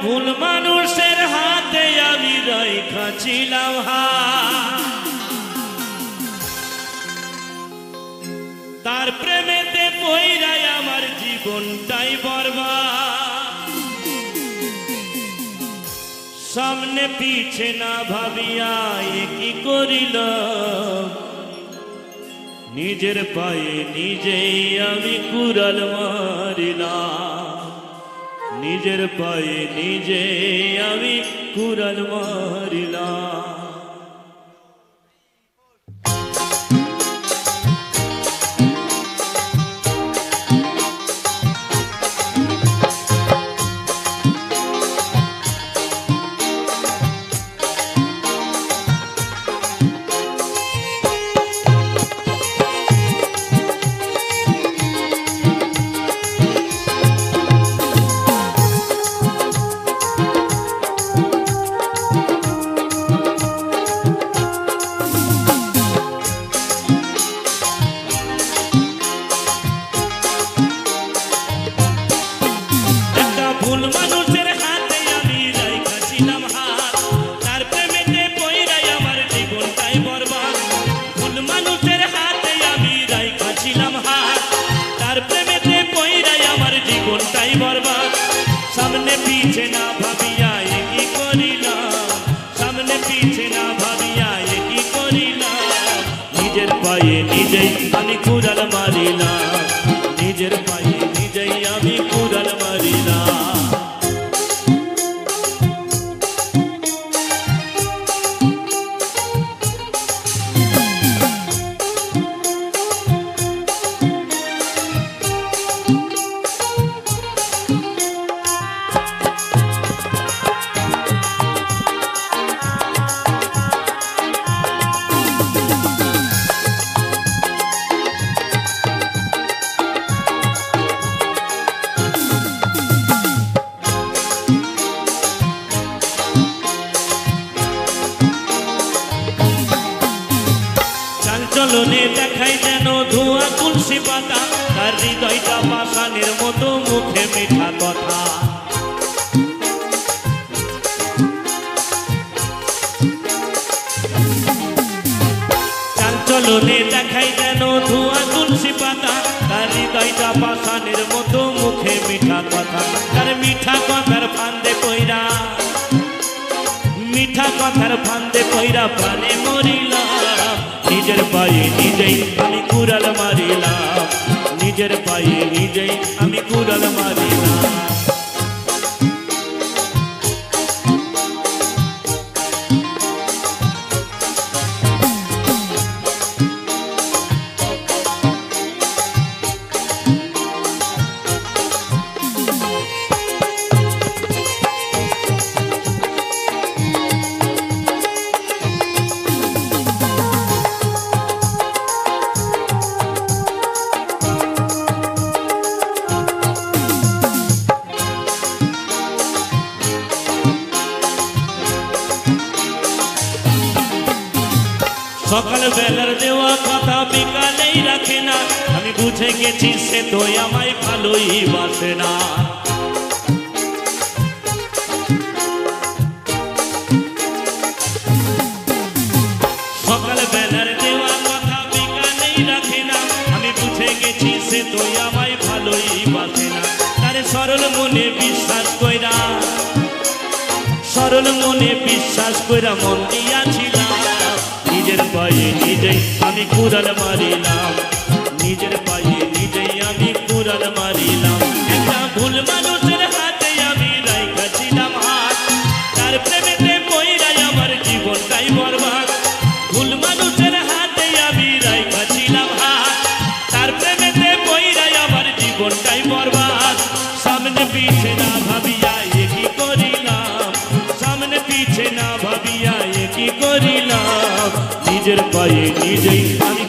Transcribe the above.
ভুল মানুষের হাতে আমি রাইখাছিলাম হাত, তার প্রেমেতে পইরাই আমার জীবনটাই বরবাদ। সামনে পিছে না ভাবিয়া কি করিল, নিজের পায়ে নিজেই আমি কুড়াল মারিলাম, নিজের পায়ে নিজেই আমি কুড়াল মারিলাম। ভুল মানুষের হাতে আমি রাইখাছিলাম হাত, তার প্রেমেতে পইরাই আমার জীবনটাই বরবাদ। ভুল মানুষের হাতে আমি রাইখাছিলাম হাত, তার প্রেমেতে পইরাই আমার জীবনটাই বরবাদ। সামনে পিছে না ভাবিয়া কি করিলাম, সামনে পিছে না ভাবিয়া কি করিলাম, নিজের পায়ে নিজেই আমি কুড়াল মারিলাম, নিজের পায়ে নিজেই আমি কুড়াল মারিলাম। চলনে দেখাই যেন ধোঁয়া তুলসী পাতা, তার হৃদয়টা পাষাণের মতো, মুখে মিঠা কথা। চলনে দেখাই যেন ধোঁয়া তুলসী পাতা, তার হৃদয়টা পাষাণের মতো, মুখে মিঠা কথা। তার মিঠা কথার ফান্দে পইরা, মিঠা কথার ফান্দে পইরা প্রাণে মরিলাম, নিজের পায়ে নিজেই আমি কুড়াল মারিলাম, নিজের পায়ে নিজেই আমি কুড়াল মারিলাম। সকাল বেলার দেওয়া কথা বিকালেই রাখে না, আমি বুঝে গেছি সে তো আমায় ভালোই বাসে না। সকাল বেলার দেওয়া কথা বিকালেই রাখে না, আমি বুঝে গেছি সে তো আমায় ভালোই বাসে না। তারে সরল মনে বিশ্বাস কইরা, সরল মনে বিশ্বাস কইরা মন দিয়াছিলাম, নিজের পায়ে নিজেই আমি কুড়াল মারিলাম, নিজের পায়ে নিজেই আমি কুড়াল মারিলাম। একটা ভুল মানুষের হাতে আমি রাইখাছিলাম হাত, তার প্রেমেতে পইরাই আমার জীবনটাই বরবাদ। ভুল মানুষের হাতে আমি রাইখাছিলাম হাত, তার প্রেমেতে পইরাই আমার জীবনটাই বরবাদ। সামনে পিছে না ভাবিয়া কি করিলাম, সামনে পিছে না ভাবিয়া কি করিলাম, নিজের পায়ে নিজেই আমি